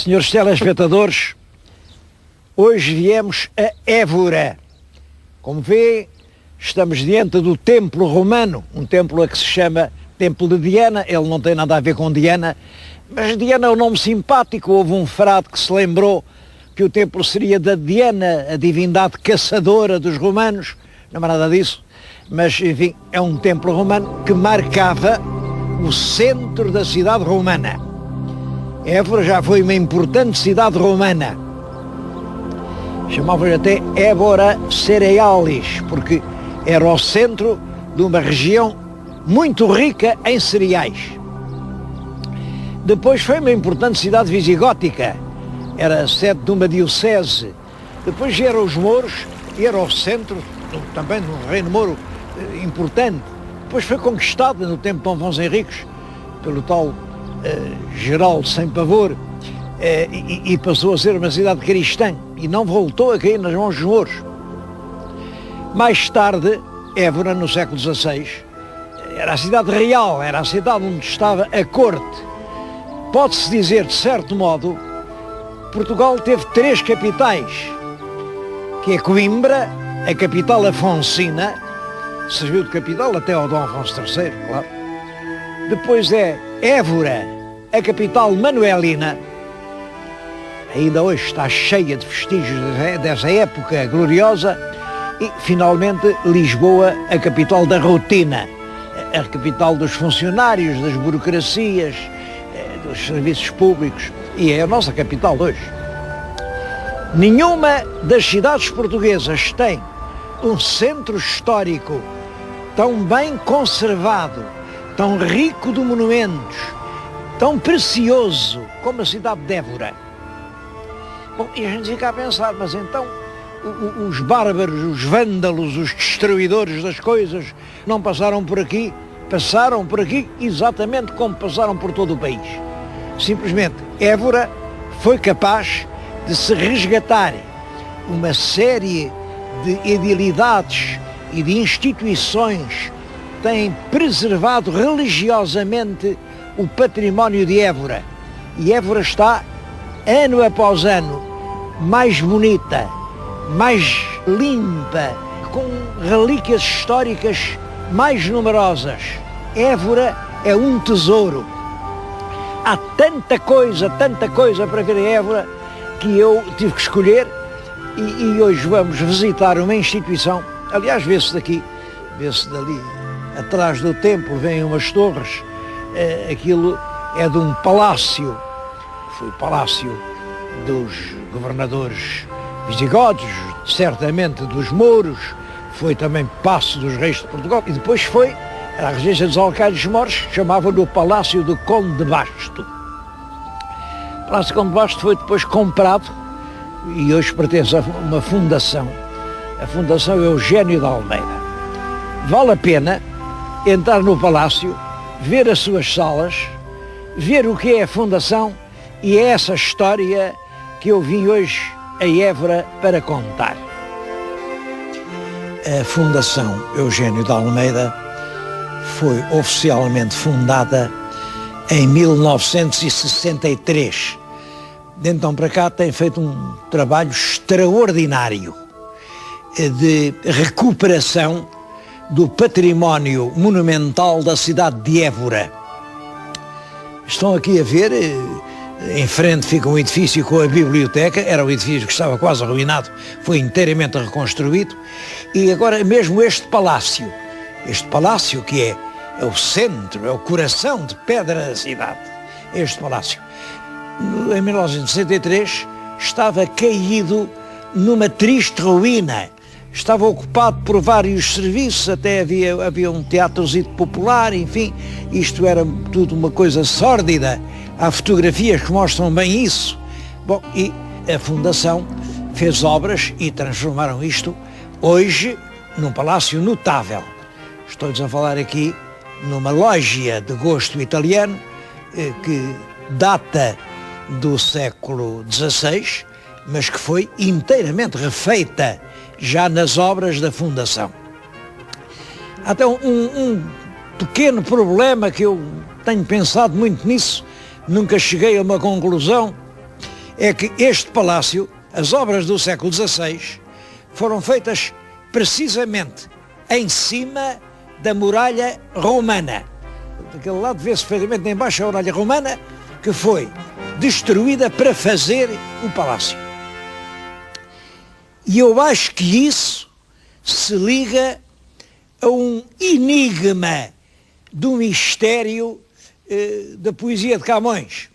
Senhores telespectadores, hoje viemos a Évora. Como vê, estamos diante do templo romano, um templo a que se chama Templo de Diana. Ele não tem nada a ver com Diana, mas Diana é um nome simpático. Houve um frade que se lembrou que o templo seria da Diana, a divindade caçadora dos romanos. Não há nada disso, mas enfim, é um templo romano que marcava o centro da cidade romana. Évora já foi uma importante cidade romana. Chamavam-lhe até Évora Cerealis, porque era o centro de uma região muito rica em cereais. Depois foi uma importante cidade visigótica, era sede de uma diocese. Depois vieram os mouros e era o centro também de um reino mouro importante. Depois foi conquistada no tempo de Dom Afonso Henriques pelo tal Geraldo Sem Pavor e passou a ser uma cidade cristã e não voltou a cair nas mãos dos mouros. Mais tarde, Évora, no século XVI, era a cidade real, era a cidade onde estava a corte. Pode-se dizer, de certo modo, Portugal teve três capitais, que é Coimbra, a capital afonsina, serviu de capital até ao Dom Afonso III, claro. Depois é Évora, a capital manuelina, ainda hoje está cheia de vestígios dessa época gloriosa. E, finalmente, Lisboa, a capital da rotina, a capital dos funcionários, das burocracias, dos serviços públicos, e é a nossa capital hoje. Nenhuma das cidades portuguesas tem um centro histórico tão bem conservado, tão rico de monumentos, tão precioso como a cidade de Évora. Bom, e a gente fica a pensar, mas então os bárbaros, os vândalos, os destruidores das coisas não passaram por aqui? Passaram por aqui exatamente como passaram por todo o país. Simplesmente Évora foi capaz de se resgatar uma série de edilidades e de instituições que têm preservado religiosamente o património de Évora. E Évora está, ano após ano, mais bonita, mais limpa, com relíquias históricas mais numerosas. Évora é um tesouro. Há tanta coisa para ver em Évora que eu tive que escolher e hoje vamos visitar uma instituição. Aliás, vê-se daqui, vê-se dali, atrás do templo vêm umas torres. Aquilo é de um palácio, foi o palácio dos governadores visigodos, certamente dos mouros, foi também paço dos reis de Portugal e depois foi a regência dos alcaides-mores, chamavam-no o Palácio do Conde de Basto. O Palácio do Conde de Basto foi depois comprado e hoje pertence a uma fundação, a Fundação Eugênio de Almeida. Vale a pena entrar no palácio, ver as suas salas, ver o que é a fundação, e é essa história que eu vim hoje a Évora para contar. A Fundação Eugênio de Almeida foi oficialmente fundada em 1963. De então para cá tem feito um trabalho extraordinário de recuperação do património monumental da cidade de Évora. Estão aqui a ver, em frente fica um edifício com a biblioteca, era um edifício que estava quase arruinado, foi inteiramente reconstruído, e agora mesmo este palácio que é o centro, é o coração de pedra da cidade, este palácio, em 1963 estava caído numa triste ruína. Estava ocupado por vários serviços, até havia um teatrozito popular, enfim, isto era tudo uma coisa sórdida. Há fotografias que mostram bem isso. Bom, e a Fundação fez obras e transformaram isto hoje num palácio notável. Estou-lhes a falar aqui numa lógia de gosto italiano que data do século XVI, mas que foi inteiramente refeita já nas obras da Fundação. Há até um pequeno problema que eu tenho pensado muito nisso, nunca cheguei a uma conclusão, é que este palácio, as obras do século XVI, foram feitas precisamente em cima da muralha romana. Daquele lado vê-se perfeitamente embaixo a muralha romana, que foi destruída para fazer o palácio. E eu acho que isso se liga a um enigma do mistério da poesia de Camões.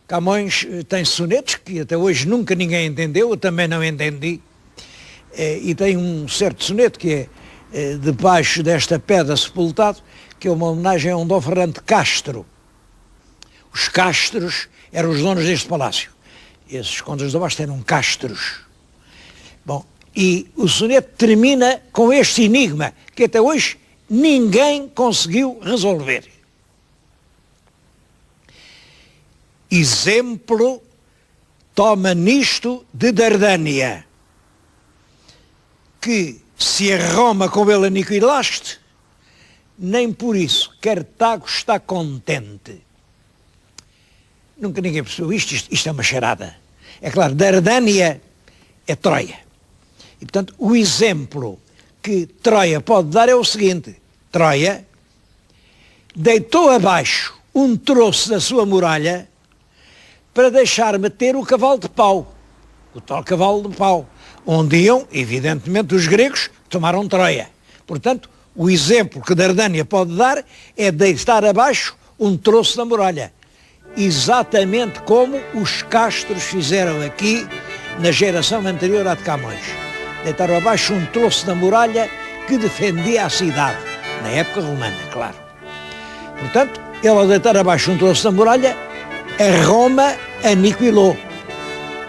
Camões tem sonetos que até hoje nunca ninguém entendeu, eu também não entendi, e tem um certo soneto que é debaixo desta pedra sepultado, que é uma homenagem a um Dom Fernando de Castro. Os Castros eram os donos deste palácio. Esses condes do Basto eram Castros. Bom, e o soneto termina com este enigma, que até hoje ninguém conseguiu resolver. Exemplo toma nisto de Dardânia, que se a Roma com ele aniquilaste, nem por isso Cartago está contente. Nunca ninguém percebeu isto é uma charada. É claro, Dardânia é Troia. E portanto o exemplo que Troia pode dar é o seguinte: Troia deitou abaixo um troço da sua muralha para deixar meter o cavalo de pau, o tal cavalo de pau, onde iam, evidentemente, os gregos que tomaram Troia. Portanto, o exemplo que Dardânia pode dar é deitar abaixo um troço da muralha, exatamente como os Castros fizeram aqui na geração anterior à de Camões. Deitaram abaixo um troço da muralha que defendia a cidade, na época romana, claro. Portanto, ele ao deitar abaixo um troço da muralha, a Roma aniquilou.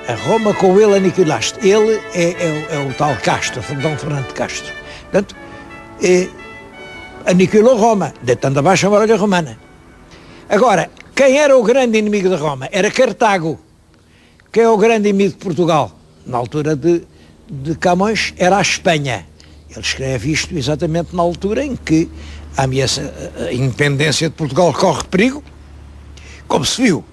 A Roma com ele aniquilaste. Ele é o tal Castro, Dom Fernando de Castro. Portanto, aniquilou Roma, deitando abaixo a muralha romana. Agora, quem era o grande inimigo de Roma? Era Cartago. Quem é o grande inimigo de Portugal? Na altura de Camões era a Espanha. Ele escreve isto exatamente na altura em que a independência de Portugal corre perigo, como se viu.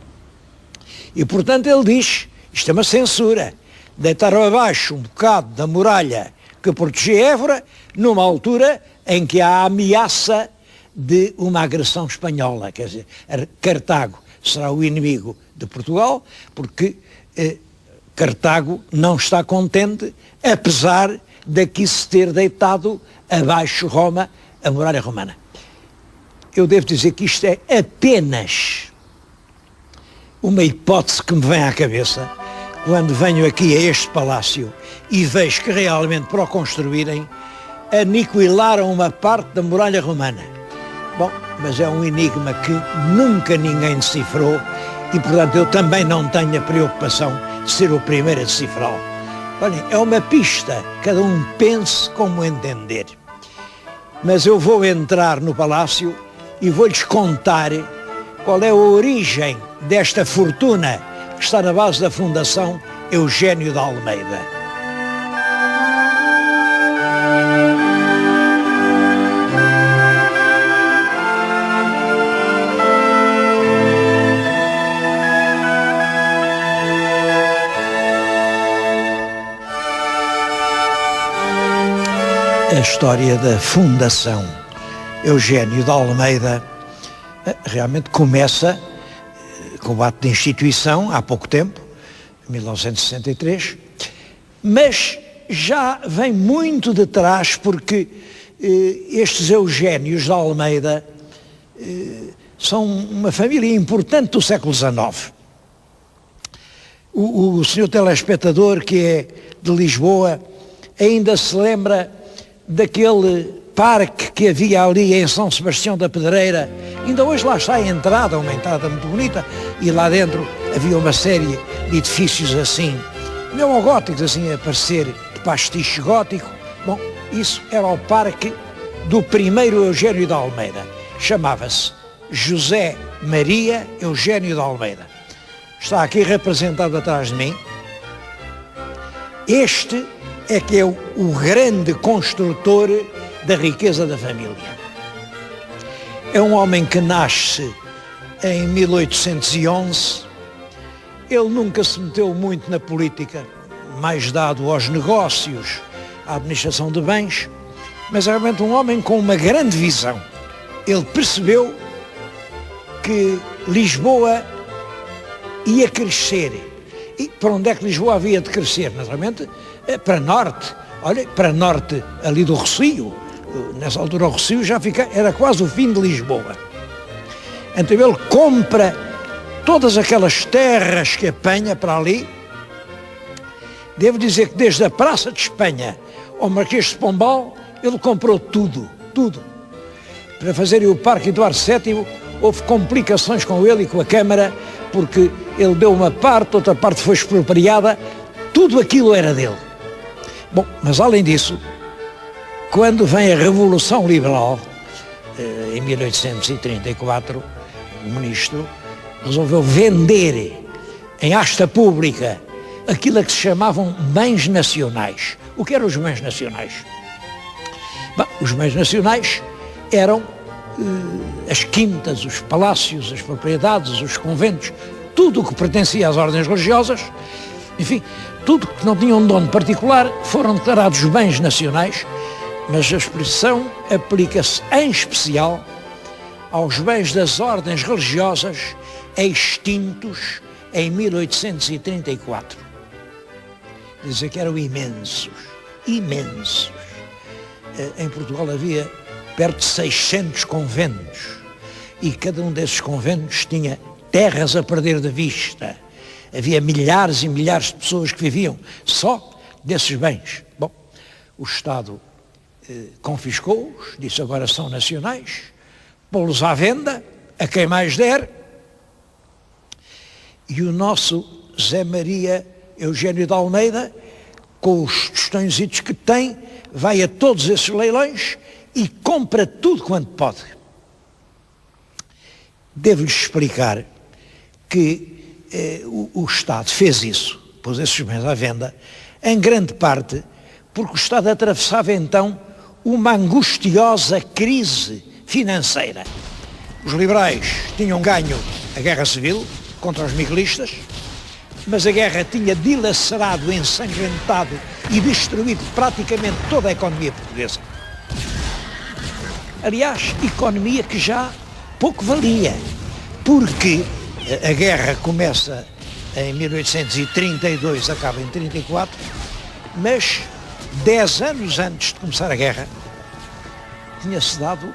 E portanto ele diz, isto é uma censura, deitaram abaixo um bocado da muralha que protegia Évora, numa altura em que há a ameaça de uma agressão espanhola, quer dizer, Cartago será o inimigo de Portugal, porque Cartago não está contente, apesar daqui se ter deitado abaixo Roma, a muralha romana. Eu devo dizer que isto é apenas uma hipótese que me vem à cabeça quando venho aqui a este palácio e vejo que realmente, para o construírem, aniquilaram uma parte da muralha romana. Bom, mas é um enigma que nunca ninguém decifrou e, portanto, eu também não tenho a preocupação de ser o primeiro a decifrá-lo. Olhem, é uma pista, cada um pense como entender. Mas eu vou entrar no palácio e vou-lhes contar qual é a origem desta fortuna que está na base da Fundação Eugênio de Almeida. A história da Fundação Eugênio de Almeida realmente começa com o ato de instituição, há pouco tempo, 1963, mas já vem muito de trás, porque estes Eugénios de Almeida são uma família importante do século XIX. O senhor telespectador, que é de Lisboa, ainda se lembra daquele parque que havia ali em São Sebastião da Pedreira. Ainda hoje lá está a entrada, uma entrada muito bonita, e lá dentro havia uma série de edifícios assim, neogóticos, assim a parecer de pastiche gótico. Bom, isso era o parque do primeiro Eugênio de Almeida. Chamava-se José Maria Eugênio de Almeida. Está aqui representado atrás de mim. Este é que é o grande construtor da riqueza da família. É um homem que nasce em 1811 Ele nunca se meteu muito na política, mais dado aos negócios, à administração de bens, mas é realmente um homem com uma grande visão. Ele percebeu que Lisboa ia crescer. E para onde é que Lisboa havia de crescer? Naturalmente, para norte. Olha, para norte ali do Rossio. Nessa altura o Rossio era quase o fim de Lisboa. Então ele compra todas aquelas terras que apanha para ali. Devo dizer que desde a Praça de Espanha ao Marquês de Pombal, ele comprou tudo. Para fazerem o Parque Eduardo VII, houve complicações com ele e com a Câmara, porque ele deu uma parte, outra parte foi expropriada, tudo aquilo era dele. Bom, mas além disso, quando vem a Revolução Liberal, em 1834, o ministro resolveu vender em asta pública aquilo que se chamavam bens nacionais. O que eram os bens nacionais? Bom, os bens nacionais eram as quintas, os palácios, as propriedades, os conventos, tudo o que pertencia às ordens religiosas, enfim, tudo que não tinha um dono particular, foram declarados bens nacionais, mas a expressão aplica-se em especial aos bens das ordens religiosas extintos em 1834. Dizer que eram imensos. Em Portugal havia perto de 600 conventos e cada um desses conventos tinha terras a perder de vista. Havia milhares e milhares de pessoas que viviam só desses bens. Bom, o Estado confiscou-os, disse agora são nacionais, pô-los à venda, a quem mais der, e o nosso Zé Maria Eugênio de Almeida, com os tostõezitos que tem, vai a todos esses leilões e compra tudo quanto pode. Devo-lhes explicar que o Estado fez isso, pôs esses bens à venda, em grande parte porque o Estado atravessava então uma angustiosa crise financeira. Os liberais tinham ganho a Guerra Civil contra os miguelistas, mas a guerra tinha dilacerado, ensanguentado e destruído praticamente toda a economia portuguesa. Aliás, economia que já pouco valia, porque a guerra começa em 1832, acaba em 34, mas 10 anos antes de começar a guerra, tinha-se dado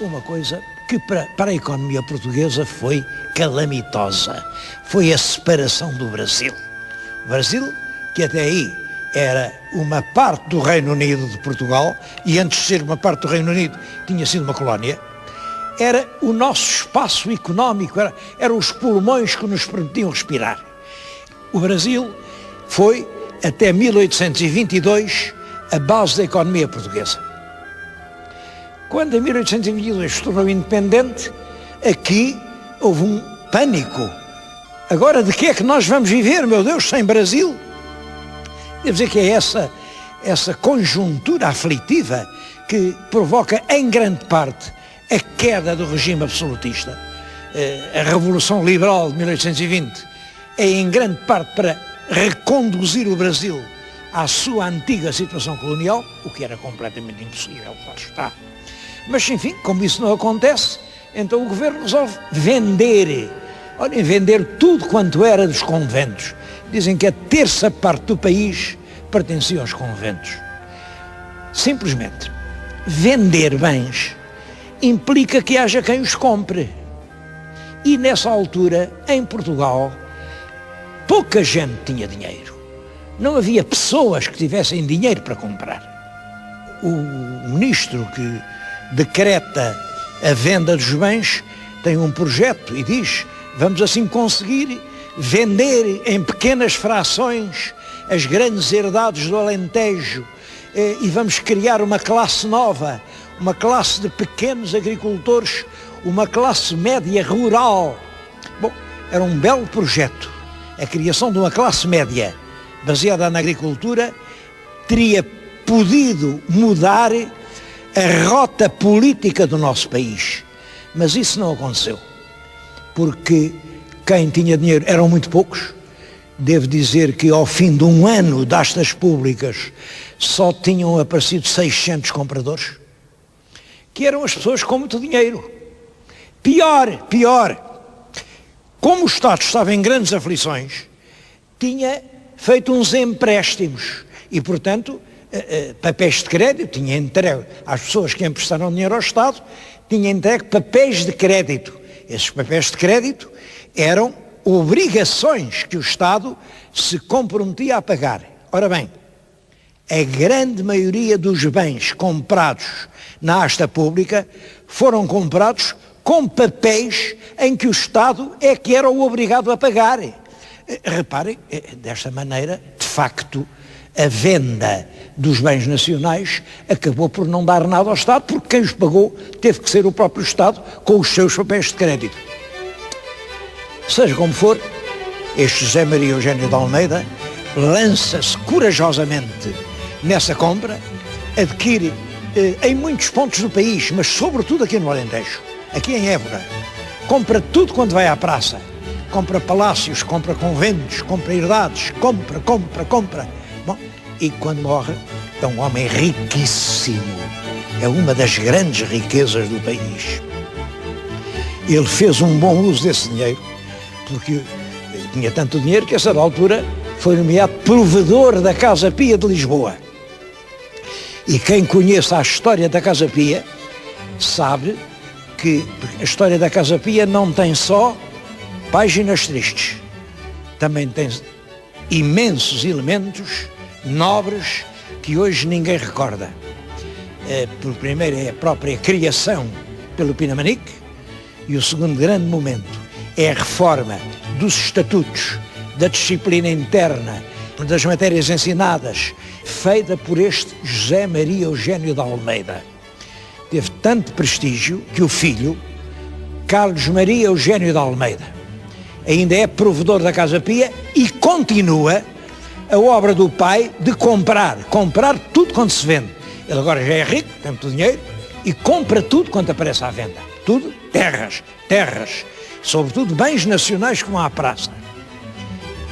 uma coisa que para a economia portuguesa foi calamitosa. Foi a separação do Brasil. O Brasil, que até aí era uma parte do Reino Unido de Portugal, e antes de ser uma parte do Reino Unido tinha sido uma colónia, era o nosso espaço económico, eram os pulmões que nos permitiam respirar. O Brasil foi, até 1822, a base da economia portuguesa. Quando em 1822 se tornou independente, aqui houve um pânico. Agora de que é que nós vamos viver, meu Deus, sem Brasil? Devo dizer que é essa conjuntura aflitiva que provoca em grande parte a queda do regime absolutista. A Revolução Liberal de 1820 é em grande parte para reconduzir o Brasil à sua antiga situação colonial, o que era completamente impossível, claro está. Mas, enfim, como isso não acontece, então o governo resolve vender tudo quanto era dos conventos. Dizem que a terça parte do país pertencia aos conventos. Simplesmente, vender bens implica que haja quem os compre. E nessa altura, em Portugal, pouca gente tinha dinheiro. Não havia pessoas que tivessem dinheiro para comprar. O ministro que decreta a venda dos bens tem um projeto e diz: vamos assim conseguir vender em pequenas frações as grandes herdades do Alentejo e vamos criar uma classe nova, uma classe de pequenos agricultores, uma classe média rural. Bom, era um belo projeto. A criação de uma classe média baseada na agricultura teria podido mudar a rota política do nosso país. Mas isso não aconteceu, porque quem tinha dinheiro eram muito poucos, Devo dizer que ao fim de um ano destas públicas só tinham aparecido 600 compradores, que eram as pessoas com muito dinheiro. Pior, como o Estado estava em grandes aflições, tinha feito uns empréstimos e, portanto, papéis de crédito, tinha entregue às pessoas que emprestaram dinheiro ao Estado, tinha entregue papéis de crédito. Esses papéis de crédito eram obrigações que o Estado se comprometia a pagar. Ora bem, a grande maioria dos bens comprados na asta pública foram comprados com papéis em que o Estado é que era o obrigado a pagar. Reparem, desta maneira, de facto, a venda dos bens nacionais acabou por não dar nada ao Estado, porque quem os pagou teve que ser o próprio Estado com os seus papéis de crédito. Seja como for, este José Maria Eugênio de Almeida lança-se corajosamente nessa compra, adquire em muitos pontos do país, mas sobretudo aqui no Alentejo, aqui em Évora, compra tudo quando vai à praça, compra palácios, compra conventos, compra herdades, compra. Bom, e quando morre é um homem riquíssimo, é uma das grandes riquezas do país. Ele fez um bom uso desse dinheiro, porque tinha tanto dinheiro que a certa altura foi nomeado provedor da Casa Pia de Lisboa. E quem conhece a história da Casa Pia sabe que a história da Casa Pia não tem só páginas tristes, também tem imensos elementos nobres que hoje ninguém recorda. Por primeiro é a própria criação pelo Pinamanique, e o segundo grande momento é a reforma dos estatutos, da disciplina interna, das matérias ensinadas, feita por este José Maria Eugênio de Almeida. Teve tanto prestígio que o filho, Carlos Maria Eugênio de Almeida, ainda é provedor da Casa Pia e continua a obra do pai de comprar tudo quando se vende. Ele agora já é rico, tem muito dinheiro, e compra tudo quando aparece à venda. Tudo, terras, sobretudo bens nacionais como a praça.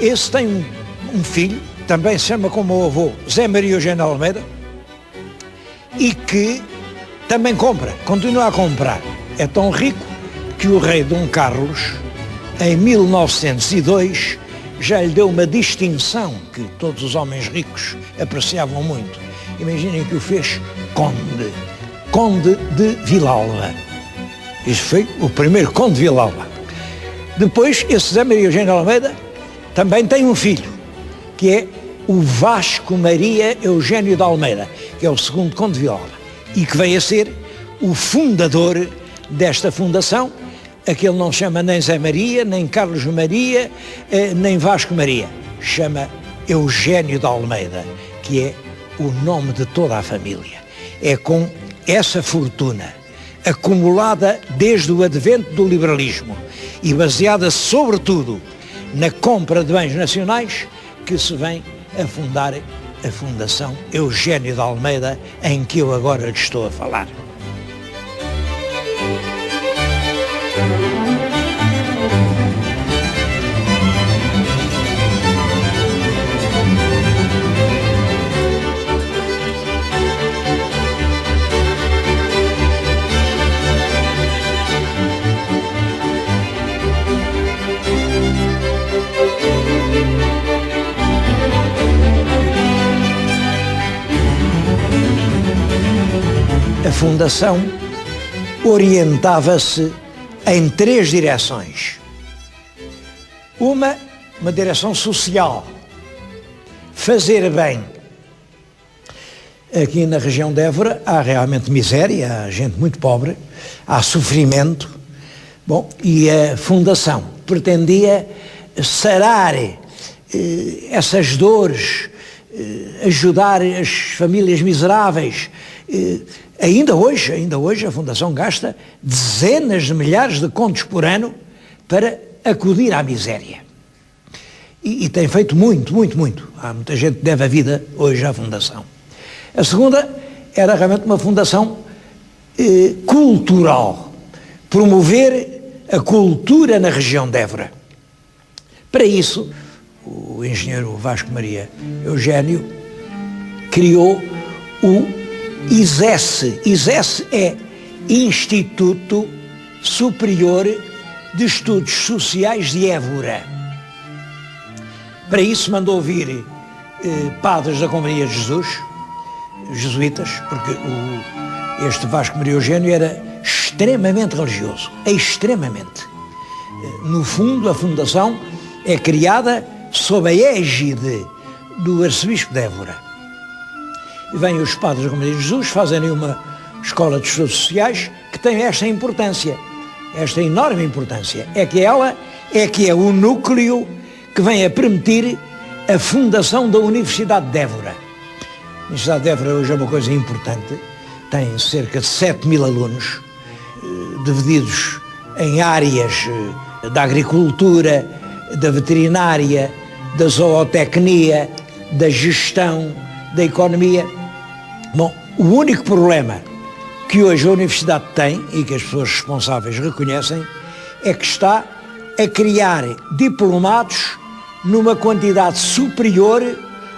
Esse tem um filho, também se chama como o avô, Zé Maria Eugênio de Almeida, e que também continua a comprar. É tão rico que o rei Dom Carlos, em 1902, já lhe deu uma distinção que todos os homens ricos apreciavam muito. Imaginem que o fez Conde de Vilalba. Isso foi o primeiro Conde de Vilalba. Depois, esse Zé Maria Eugênio de Almeida também tem um filho, que é o Vasco Maria Eugênio de Almeida, que é o segundo Conde de Vilalba, e que veio a ser o fundador desta fundação, a que ele não chama nem Zé Maria, nem Carlos Maria, nem Vasco Maria. Chama Eugênio de Almeida, que é o nome de toda a família. É com essa fortuna, acumulada desde o advento do liberalismo e baseada sobretudo na compra de bens nacionais, que se vem a fundar a Fundação Eugênio de Almeida, em que eu agora lhe estou a falar. A Fundação orientava-se em 3 direções. Uma direção social, fazer bem. Aqui na região de Évora há realmente miséria, há gente muito pobre, há sofrimento. Bom, e a Fundação pretendia sarar essas dores, ajudar as famílias miseráveis. Ainda hoje a Fundação gasta dezenas de milhares de contos por ano para acudir à miséria. E tem feito muito. Há muita gente que deve a vida hoje à Fundação. A segunda era realmente uma fundação cultural, promover a cultura na região de Évora. Para isso, o engenheiro Vasco Maria Eugênio, criou o ISESE. ISESE é Instituto Superior de Estudos Sociais de Évora. Para isso mandou vir padres da Companhia de Jesus, jesuítas, porque este Vasco Maria Eugênio era extremamente religioso, extremamente. No fundo, a fundação é criada sob a égide do arcebispo de Évora. E vêm os padres da Companhia de Jesus, fazem uma escola de estudos sociais que tem esta importância, esta enorme importância. É que ela é que é o núcleo que vem a permitir a fundação da Universidade de Évora. A Universidade de Évora hoje é uma coisa importante, tem cerca de 7.000 alunos, divididos em áreas da agricultura, da veterinária, da zootecnia, da gestão, da economia. Bom, o único problema que hoje a Universidade tem, e que as pessoas responsáveis reconhecem, é que está a criar diplomados numa quantidade superior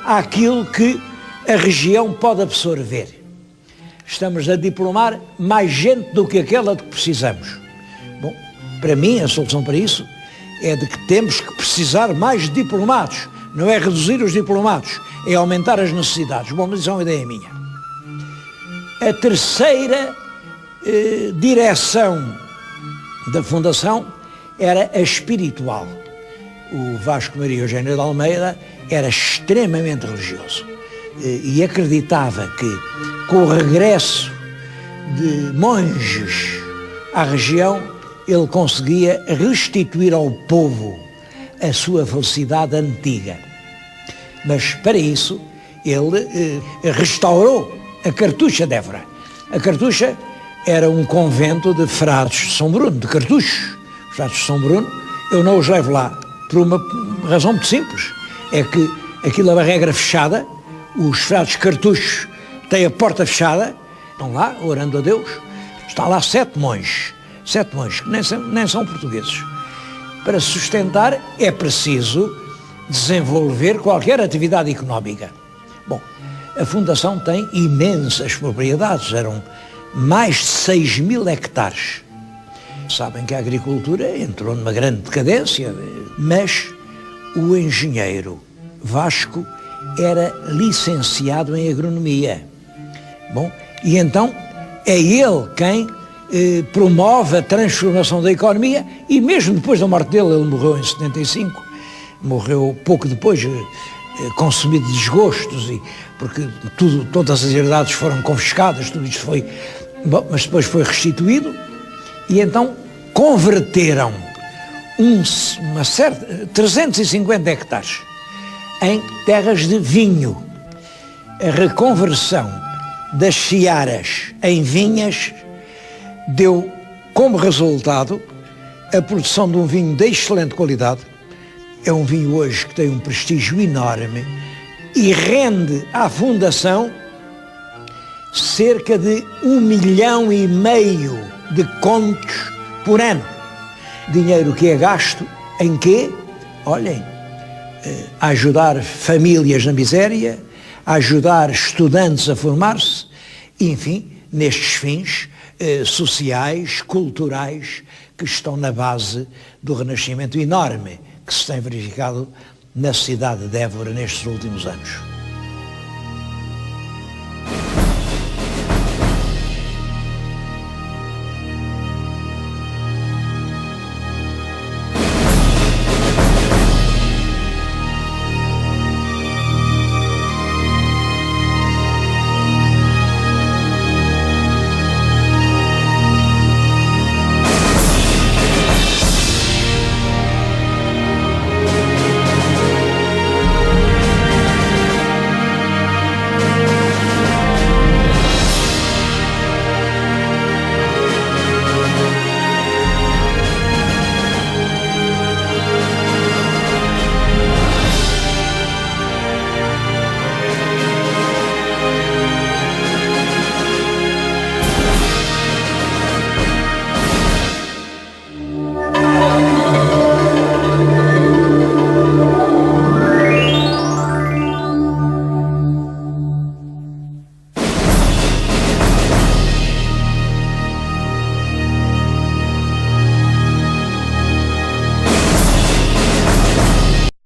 àquilo que a região pode absorver. Estamos a diplomar mais gente do que aquela de que precisamos. Bom, para mim a solução para isso é de que temos que precisar mais de diplomados. Não é reduzir os diplomados, é aumentar as necessidades. Bom, mas isso é uma ideia minha. A terceira direção da Fundação era a espiritual. O Vasco Maria Eugênio de Almeida era extremamente religioso e acreditava que com o regresso de monges à região ele conseguia restituir ao povo a sua felicidade antiga. Mas para isso ele restaurou a Cartucha de Évora. A Cartucha era um convento de frades de São Bruno, de Cartuchos. Os frades de São Bruno, eu não os levo lá por uma razão muito simples. É que aquilo é uma regra fechada, os frades cartuchos têm a porta fechada, estão lá orando a Deus, estão lá 7 monges que nem são portugueses. Para sustentar é preciso desenvolver qualquer atividade económica. Bom, a Fundação tem imensas propriedades, eram mais de 6.000 hectares. Sabem que a agricultura entrou numa grande decadência, mas o engenheiro Vasco era licenciado em agronomia. Bom, e então é ele quem promove a transformação da economia e mesmo depois da morte dele, ele morreu em 75, morreu pouco depois, consumido de desgostos, porque todas as herdades foram confiscadas, tudo isto foi, bom, mas depois foi restituído e então converteram 350 hectares em terras de vinho. A reconversão das searas em vinhas deu como resultado a produção de um vinho de excelente qualidade. É um vinho hoje que tem um prestígio enorme e rende à Fundação cerca de 1,5 milhão de contos por ano. Dinheiro que é gasto em quê? Olhem, a ajudar famílias na miséria, a ajudar estudantes a formar-se, enfim, nestes fins sociais, culturais, que estão na base do renascimento enorme que se tem verificado na cidade de Évora nestes últimos anos.